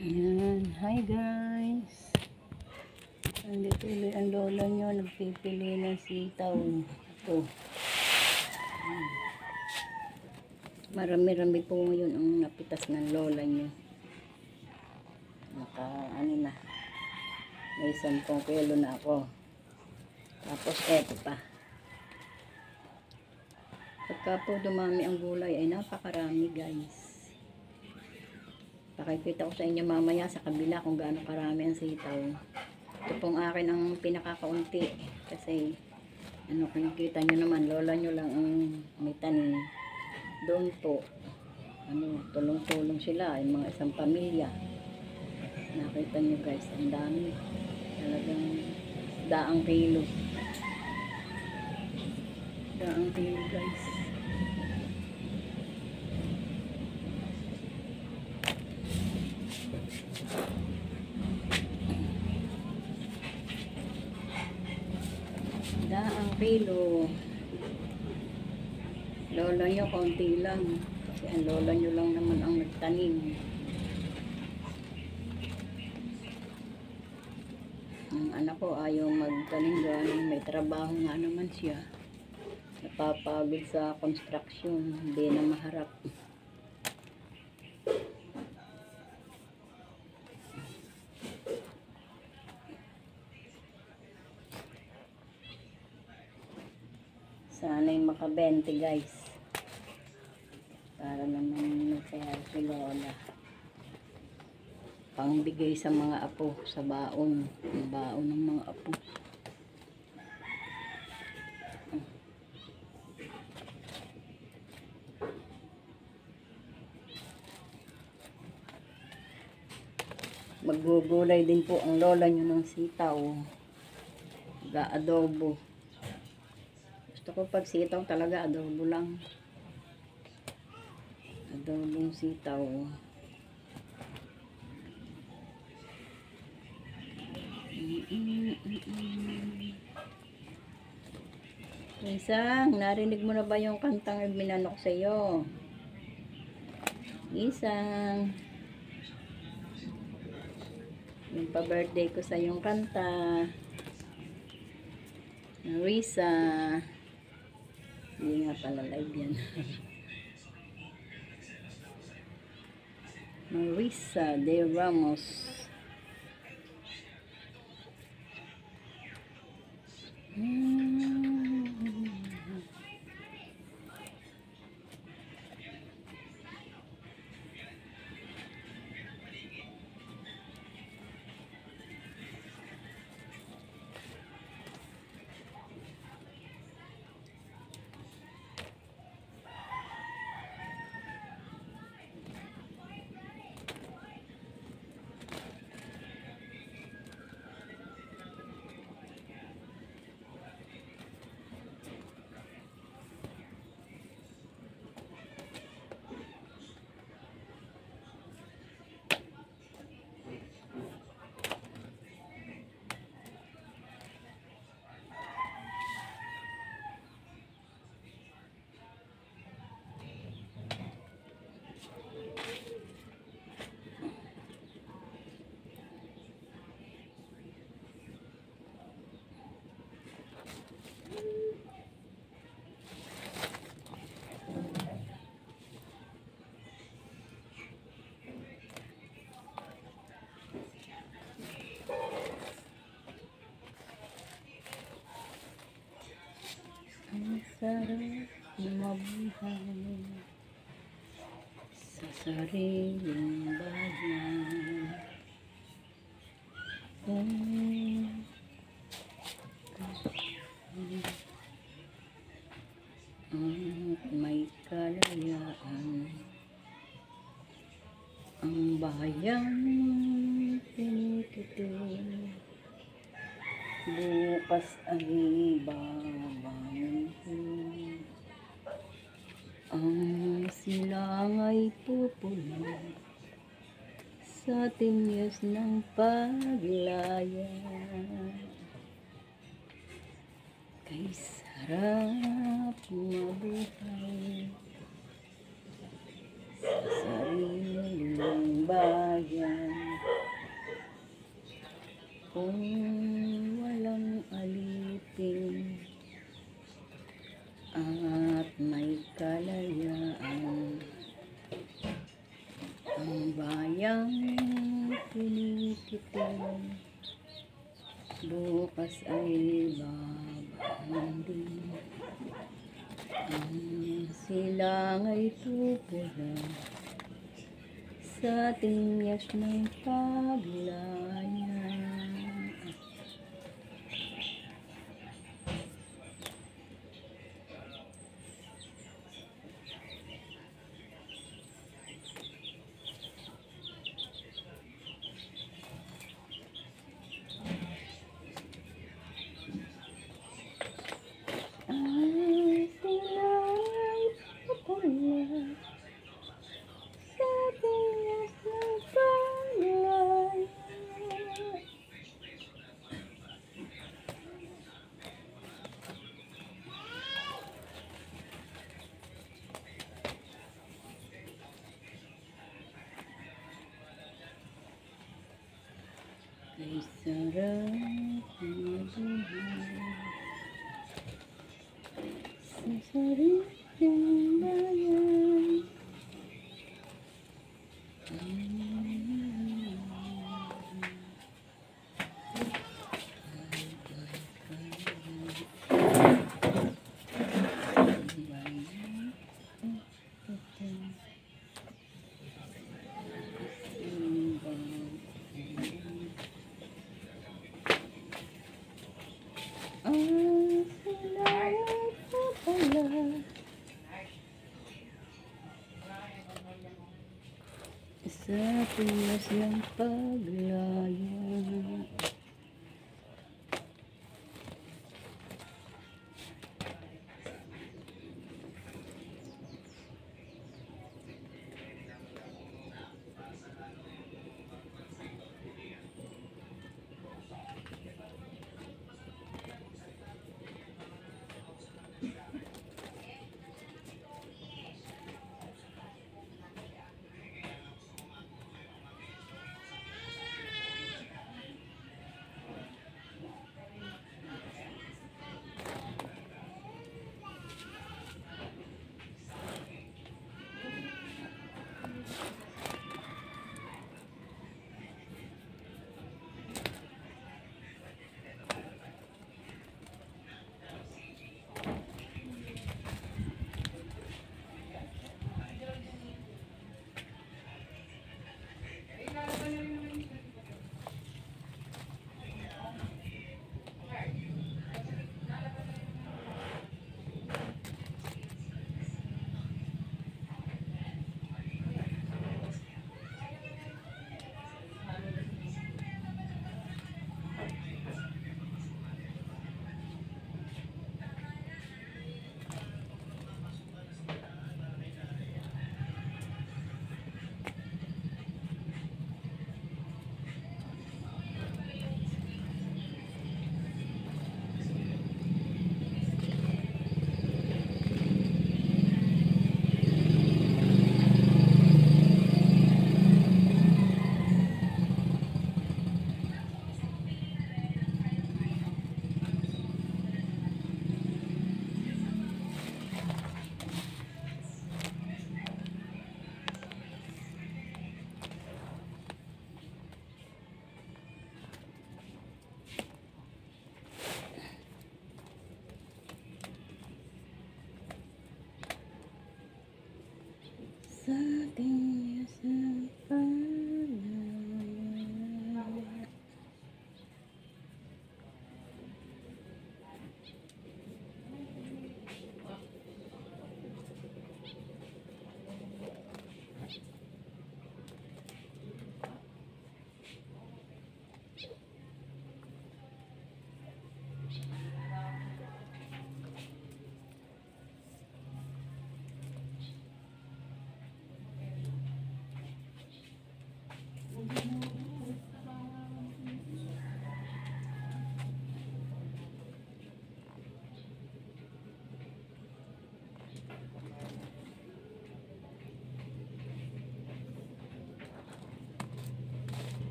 Ayan. Hi guys. Andito ulit ang lola nyo. Nagpipili ng sitaw. Ito. Marami-rami po ngayon ang napitas ng lola nyo. Ano na. May 10 kilo na ako. Tapos eto pa. Pagka po dumami ang gulay ay napakarami guys. Pakikita ko sa inyo mamaya sa kabila kung gaano karami ang sitaw. Ito pong akin ang pinakakaunti. Kasi, nakikita nyo naman, lola nyo lang ang may tanim. Doon po, tulong-tulong sila, yung mga isang pamilya. Nakita nyo guys, ang dami. Talagang daang kilo. Daang kilo guys. Daang kilo. Lola nyo konti lang kasi ang lola nyo lang naman ang nagtanim. Ang anak ko ayaw magtanim galing, may trabaho nga naman siya, napapagod sa construction, hindi na maharap. Sana'y makabente guys. Para naman kaya si lola. Pangbigay sa mga apo, sa baon. Ang baon ng mga apo. Maggugulay din po ang lola nyo ng sitaw. Ga-adobo. Gusto ko pag sitaw talaga adobo lang. Adobong sitaw. Isang, narinig mo na ba yung kantang minanok sa iyo? Isang. Yung pa-birthday ko sa yung kanta. Risa. Hindi nga pala live yan. Marisa de Ramos. Ang sarap mabuhay sa sariling bayan. May kalayaan ang bayan tinikitin. Bukas ay babangon ko. Ang silangay pupula sa timyas ng paglaya. Kay sarap mabuhay sa sariling bayan. kung walang alipin at may kalayaan. Ang bayang tinikitin, bukas ay babaan din. Ang silang ay pupula sa tinyas ng paglayan. Ang silang ay pupula sa tinyas ng paglayan. Kay sarap na buhay sa sariling bayan. Ang sila'y pupula sa tinyas ng paglayan.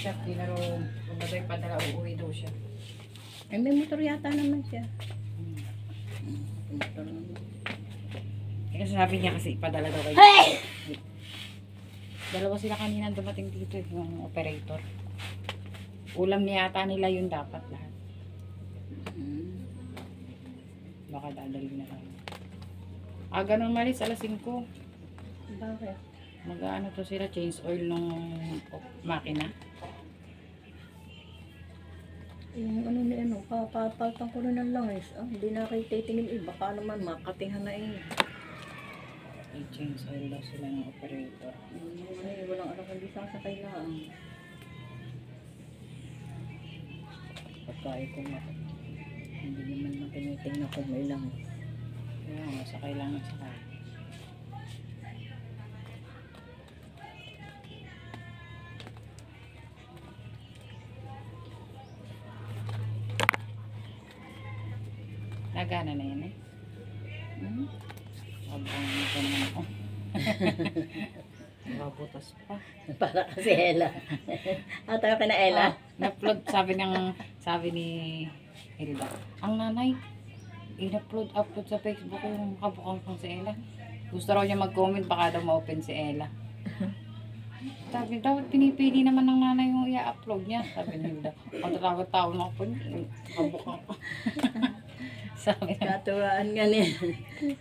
siya. Tinaro, kung ba tayo padala, uuwi daw siya. Ay, may motor yata naman siya. Motor naman. Kasi sabi niya kasi ipadala daw kayo. Dalawa sila kanina dumating dito yung operator. Ulam niya yata nila yun dapat lahat. Baka dadalhin na lang. Ganun malis, alas 5. Bakit? Mag-ano to sila, change oil ng makina. Yung ano ni ano, papaltan ko na ng langis. Hindi na kayo titingin iba. Baka naman makatihan na eh. I-change oil daw sila ng operator. Walang alam kung di sasakay lang. Pagkain ko nga. Hindi naman matinitingnan kung may langis. Kaya nga, sakay lang at sakay. Nagana na yan eh. Abang ito naman ako. Mabutas pa. Para kasi Ella. Tayo ka na Ella. Na-upload, sabi ni Hilda. Ang nanay, upload sa Facebook yung kabukang kong si Ella. Gusto raw niya mag-comment, baka daw ma-open si Ella. Sabi, dapat pinipili naman ng nanay yung i-upload niya. Sabi ni Hilda, pagkatawag-tawag na ako, kabukang ko. Sabi na. Katuwaan nga niya.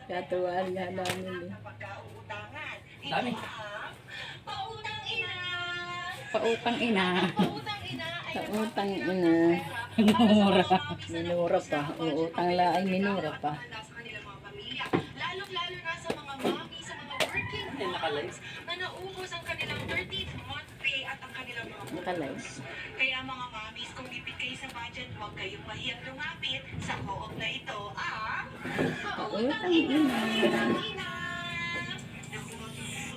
Katuwaan nga namin. Dami. Pautang ina. Pautang ina. Mura. Minura pa. Uutang la ay minura pa. Lalo-lalo na sa mga mommy, sa mga working moms na naubos ang kanilang 13th month pay at ang kanilang mga Nakalive. Kaya mga mommies, kung bibig kayo sa budget, huwag kayong mahiyang lumapit sa co-op na ito. Pautang ina. Naku,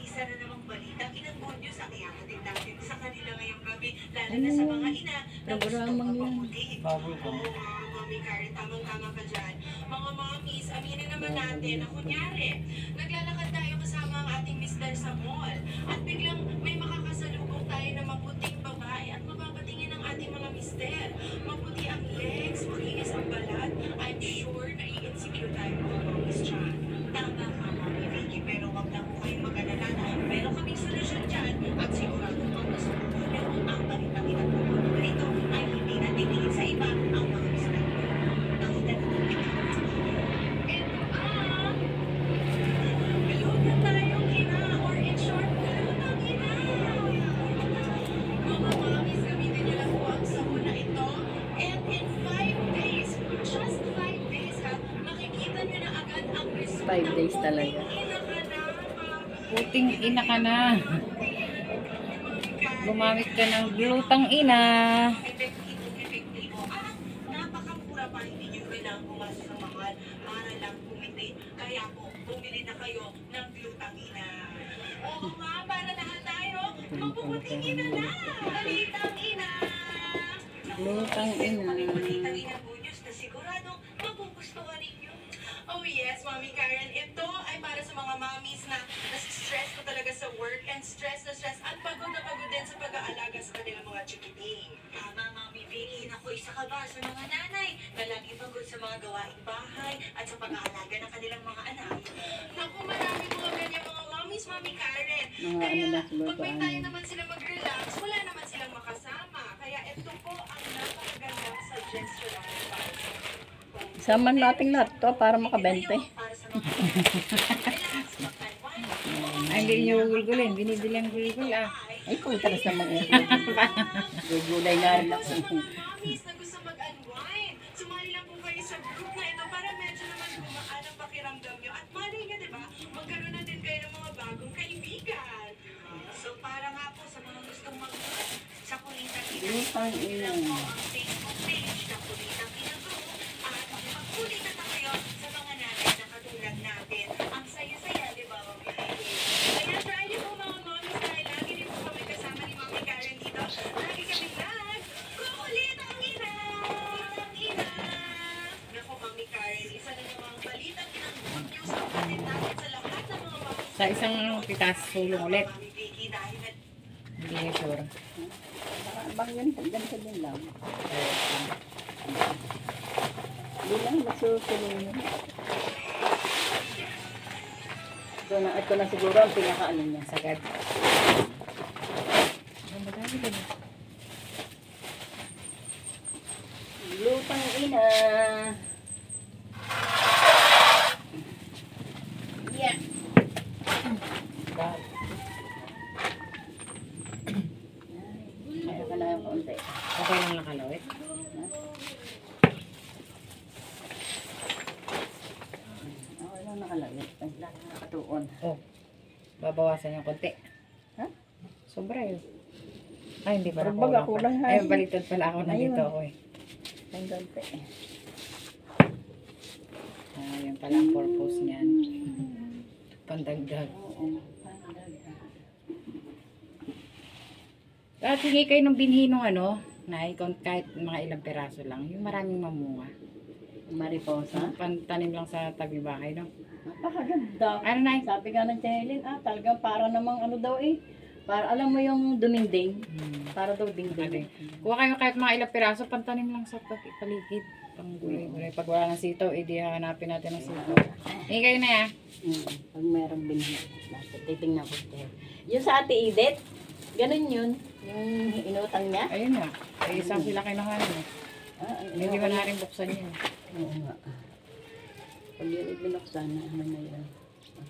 isa na namang balita. Inang good news ang ihahatid natin sa kanila ngayong gabi. Lalo Ano na sa yan? mga ina na gustong Programang yan. mapaputi. Bubble gum. Oo nga, Mami Karen, tamang-tama ka dyan. Mga mommies, aminin naman natin na kunyari, naglalakad tayo kasama ang ating mister sa mall at biglang may makakasalubong tayo na maputing babae at mapapatingin ang ating mga mister. Maputi ang legs, makinis ang balat. I'm sure na i-insecure tayo mga mommies dyan. Tama ka, Mami Vicky, pero wag lang po kayong mag-alala. Meron kaming solusyon dyan at sigurado ang gusto mo. Pero ang balik-balik at pagpunta rito ay hindi na titingin sa iba ang mga mister. Nakita na kung ito Lutang tayong ina, or in short, lutang ina. Mga mommies, gamitin niyo lang po ang sabon na ito. And in 5 days, just 5 days ha, makikita niyo na agad ang resulta. 5 days talaga. Puting ina ka na. Gumamit ka ng glutang ina. Epektibo. Napakamura pa, hindi niyo kailangang pumasok sa mahal para lang kumiti. Kaya po, bumili na kayo ng glutang ina. Oo nga, para lahat tayo, mapuputing ina na. Glutang ina. Glutang ina. Glutang ina good news na siguradong magugustuhan ninyo. Oh yes, Mami Karen, ito ay para sa mga mommies na nasi-stress ko talaga sa work and stress at pagod na pagod din sa pag-aalaga sa kanilang mga chikiting. Tama, Mami Vicky, naku, isa ka ba sa mga nanay na lagi pagod sa mga gawaing bahay at sa pag-aalaga ng kanilang mga anak? Naku, marami mga ganyan mga mommies, Mami Karen. Mga Kaya, ano na, pag may babae. tayo naman sila mag-relax, wala naman silang makasama. Kaya ito po ang napakagandang suggestion para sa Saman natin lahat to para makabente. Ay, hindi niyo gulgulin. Binibili ang gulgul ah. Ay, kung talas naman eh. Gugulay na rin ako. Mommies na gusto mag-unwind. Sumali lang po kayo sa group na ito para medyo naman gumaan ang pakiramdam nyo. At mali nga, di ba, magkaroon na din kayo ng mga bagong kaibigan. So, para nga po sa mga gustong mag-group sa Kulitan Ina, Glutang ina. lang po ang Facebook page na Kulitan Ina Group. At magkulitan na kayo sa mga nanay na katulad natin. Ang saya-saya, di ba, Mami Vicky? Kaya try niyo po mga mommies dahil lagi din po kami kasama ni Mami Karen dito. Lagi kami lag. Kukulit ang ina! Ang ina! Naku, Mami Karen, isa na namang balitang inang good news ang natin sa lahat ng mga mommies. Sa isang pitas, sulong ulit. Mami Vicky, dahil Hindi niya sure. Bang yan, ganito din lang. Hindi lang, masusunod. Ito na siguro ang pinaka-ano niya. Sagad. Ang madami din. Lutang ina. Yeah. Ano ka na yung konti? Okay lang nakalawit. Okay lang nakalagay. Lalo nakatuon. Oh. Babawasan yung konti. Ha? Sobra yun. Ay, hindi pala. Pero baga, kulang, ha? Ay, baliktad pala ako. Nandito Ayun. ako eh. Ang konti. Ah, yun pala ang purpose niyan. Pandagdag. Oo. At hingi kayo ng binhi nung ano, na kahit mga ilang peraso lang. Yung maraming mamunga. Mariposa. Pantanim lang sa tabi bahay, no? Napakaganda. Ano na Sabi nga ng Chelin, talagang para namang ano daw eh. Para alam mo yung duminding. Para daw dingding. Kuha kayo kahit mga ilang peraso, pantanim lang sa paligid. Pang gulay-gulay. Pag wala ng sitaw, edi hanapin natin ng sitaw. Hingi kayo na ya. Pag merong binhi. Titingnan ko. Yung sa Ate Edith, ganun yun. Yung inutang niya. Ayun na. Ay, isang sila kinuha na. Hindi mo na rin buksan yun. Oo nga. Pag yun ibinuksan na, ano na yun.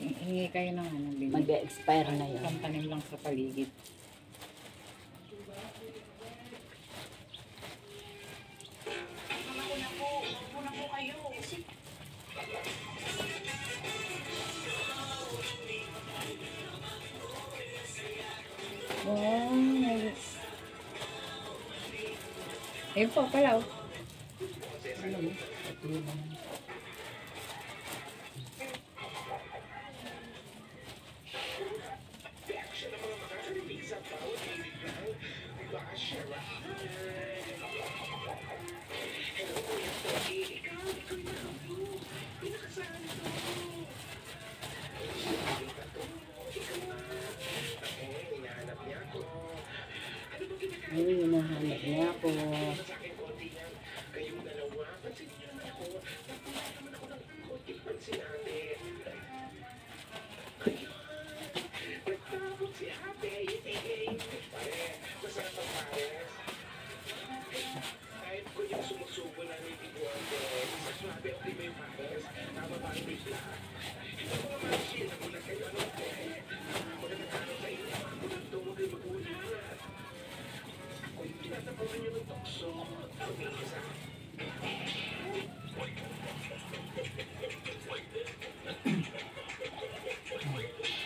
Hingi kayo ng ano, binhi. Mag-expire na yun. Pantanim lang sa paligid. Muna po kayo. Wow. Ayun po pala oh. Ayun, hinahanap niya ako.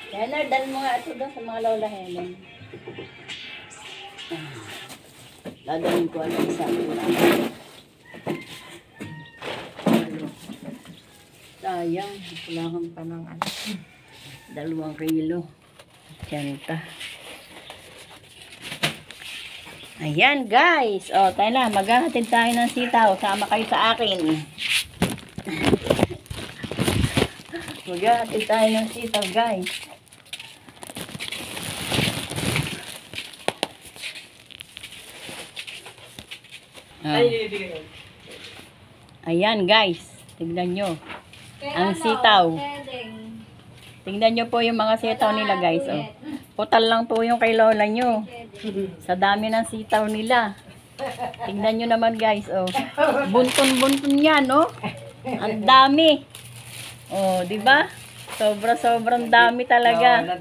Leonard, dal mo nga ito doon sa mga lola Helen. Dadalhin ko ano isa. Sayang, kailangan pa ng ano. 2 kilo. Tiyanta. Ayan guys. O, tayo na. Maghahatid tayo ng sitaw. Sama kayo sa akin. Maghahatid tayo ng sitaw guys. Ayan guys. Tignan nyo. Ang sitaw. Tingnan nyo po yung mga sitaw nila guys. Oh. Putal lang po yung kay lola nyo. Sa dami ng sitaw nila. Tingnan nyo naman guys. Oh. Bunton-bunton yan. Oh. Ang dami. Oh, di ba? Sobrang dami talaga.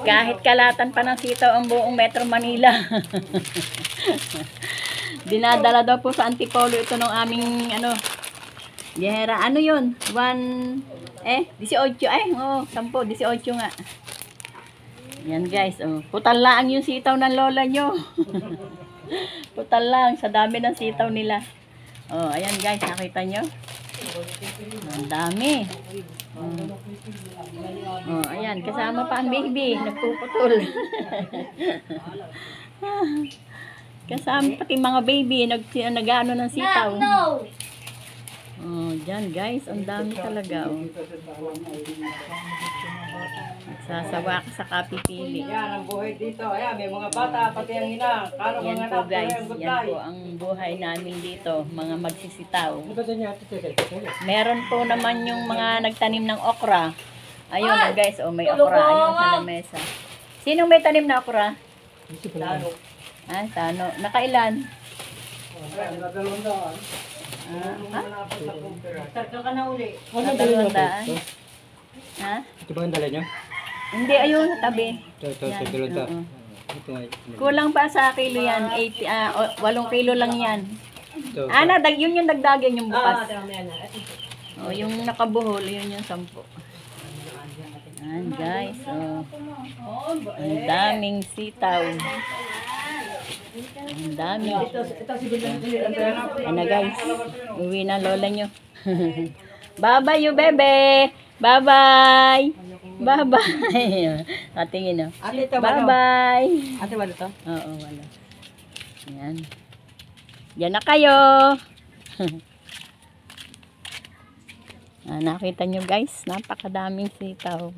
Kahit kalatan pa ng sitaw ang buong Metro Manila. Dinadala daw po sa Antipolo ito ng aming ano. Gera, ano yun? 18 10 18 nga. Yan guys, oh. Putal lang yung sitaw ng lola nyo. Putal lang, sa dami ng sitaw nila. Oh, ayan guys, nakita nyo? Ang dami. Oh, ayan, kasama pa ang baby, nagpuputol. Kasama pati mga baby, nag-ano ng sitaw. Oh, dyan guys, ang dami talaga. Oh. Sasawa ka sa kapipili. Yan ang buhay dito. Ayan, may mga bata, pati ang ina. Karo Yan mga po anak, guys, ayan, yan po ang buhay namin dito, mga magsisitaw. Meron po naman yung mga nagtanim ng okra. Ayun guys, oh may okra. Ayun sa lamesa. Sino may tanim na okra? Ah, Tano. Nakailan? Tarka ka na uli. Dalawandaan. Ha? Ito ba ang dala niyo? Hindi, ayun, tabi. Ito, Yan, ito. oo. Ito nga. Kulang pa sa kilo yan. 8 kilo lang yan. Ito. Yun yung dagdagan yung bukas. Oh, yung nakabuhol, yun yung 10. Yan guys, oh. Ang daming sitaw. Ang dami. Ano guys, uwi na lola nyo. Bye-bye you bebe. Bye-bye. Bye-bye. Tingin oh. Ate, ito ba? Bye-bye. Ate, wala to? Oo, wala. Yan. Yan na kayo. Nakita nyo guys, napakadaming sitaw.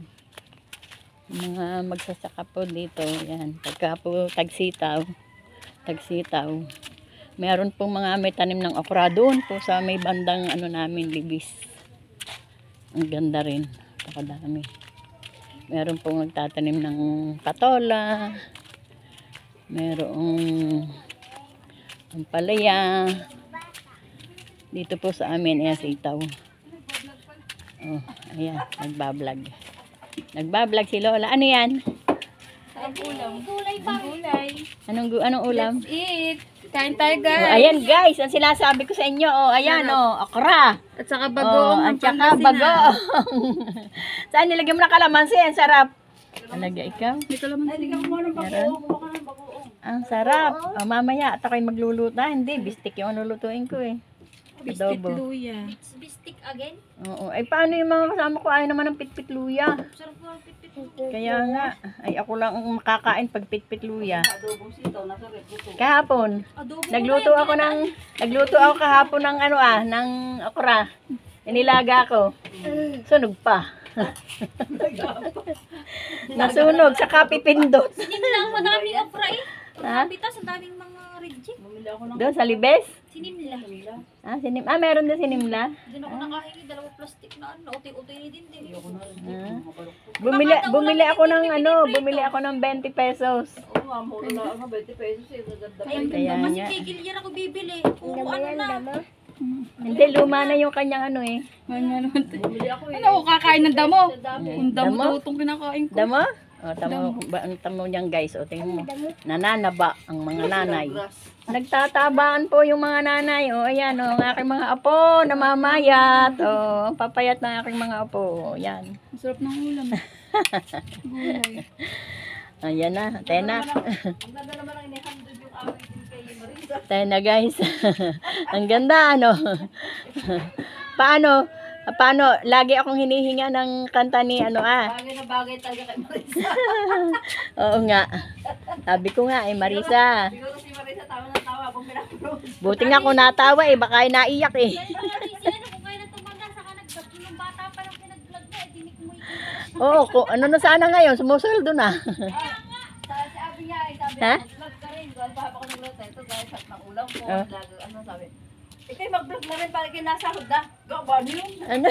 Mga magsasaka po dito. Yan. Pagka po tagsitaw. Meron pong mga may tanim ng okra doon po sa may bandang ano namin, libis. Ang ganda rin. Napakadami. Meron pong nagtatanim ng patola. Merong ampalaya. Dito po sa amin, ayan sitaw. Oh, ayan, nagbablog. Nagbablog si Lola. Ano yan? Gulay pa. Gulay. Anong ulam? Eat. Kain tayo Oh, guys. ayan guys, ang sinasabi ko sa inyo. Oh, ayan oh, okra. At saka Oh, bagoong at saka bagoong. Saan nilagyan mo na kalamansi? Ang sarap. Talaga ikaw? Dito lang. Meron? Ang sarap. Oh, mamaya, at ako'y magluluto. Hindi, bistik yung lulutuin ko eh. Biscuit Adobo. luya. Bistik again? Oo. Ay, paano yung mga kasama ko? Ayaw naman ng pitpit luya. Sarap mo ang pipit. Kaya nga, ay ako lang ang makakain pag pitpit luya. Kahapon, Adobo nagluto ako kahapon ng ng okra. Inilaga ko. Sunog pa. Nasunog sa kapipindot. Sinimlang madaming okra eh. Ha? Bitas, ang daming mga reject. Doon sa libes? Sinimla. Meron doon sinimla. Doon ako nakahingi, 2 plastic na ano. Uti-uti ni din din. Bumili ako ng 20 pesos. Ayun, Kaya kasi nga. kay Gillian ako bibili. Oo, ano na. Hindi, luma na yung kanyang ano eh. Ano ako kakain ng damo? Yung damo daw itong kinakain ko. Damo? O, tamo niyan guys. O, tingnan mo. Nananaba ang mga nanay. Nagtatabaan po yung mga nanay. O, ayan o, ang aking mga apo, namamayat. O, ang papayat ng aking mga apo. O, yan. Ang sarap ng ulam. Gulay. Ayan na, tayo na. Tayo na guys. Ang ganda, ano? Paano? Lagi akong hinihinga ng kanta ni Bagay na bagay talaga kay Marisa. Oo nga. Sabi ko nga Marisa. Siguro si Marisa tawa na tawa kung pinapanood. Buti nga ako natawa baka naiyak eh. Sila na kung kayo nagtumanda, saka nag-vlog yung bata pa lang pinag-vlog na, dinig mo yung Oo, ano na sana ngayon, sumusuldo na. sabi niya, Ha? mag-vlog ka rin. Doon pa ako nag-vlog ito dahil sa ulam ko. Oh. Ano sabi? Ikay mag-vlog na rin para kayo nasahod na. Gawin yun. Ano?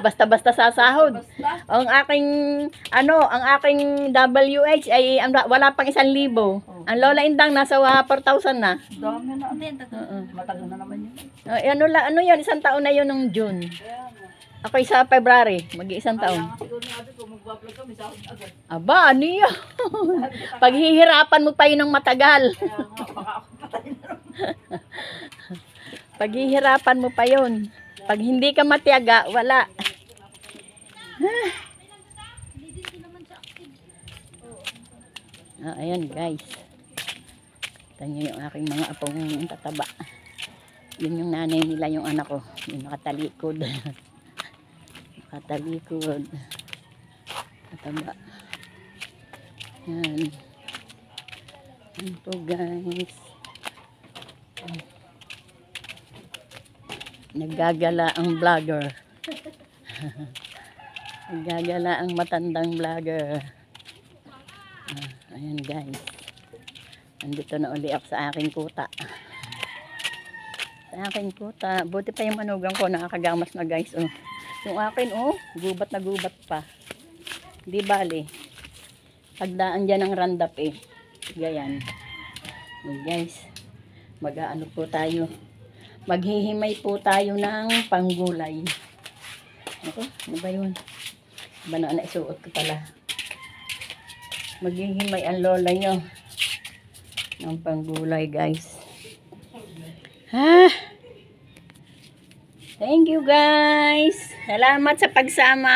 Basta-basta sasahod. Ang aking WH ay wala pang 1,000. Ang Lola Indang nasa 4,000 na. Dami na. Oo. Matagal na naman yun. Ano yun, 1 taon na yun nung June. Ako sa February, mag-1 taon. Siguro nga kung mag-vlog kami, sahod agad. Aba, ano yun? Paghihirapan mo pa yun ng matagal. Kaya nga, baka ako patay na rin. Paghihirapan mo pa yun. Pag hindi ka matiyaga, wala. Ayan guys. Ito nyo yung aking mga apong tataba. Yun yung nanay nila, yung anak ko. Yung nakatalikod. Nakatalikod. Tataba. Yan. Yan po guys. Naggagala ang vlogger. Naggagala ang matandang vlogger. Ayan guys. Nandito na uli ako sa aking kuta. Sa aking kuta. Buti pa yung manugang ko nakakagamas na guys. Oh. Yung akin gubat na gubat pa. Di bali. Pagdaan dyan ng randap eh. Gayan. Ayan guys. Mag-aano po tayo. Maghihimay po tayo ng panggulay. Ako, ano ba yun? Ba na naisuot ko pala. Maghihimay ang lola nyo ng panggulay guys. Thank you guys. Salamat sa pagsama.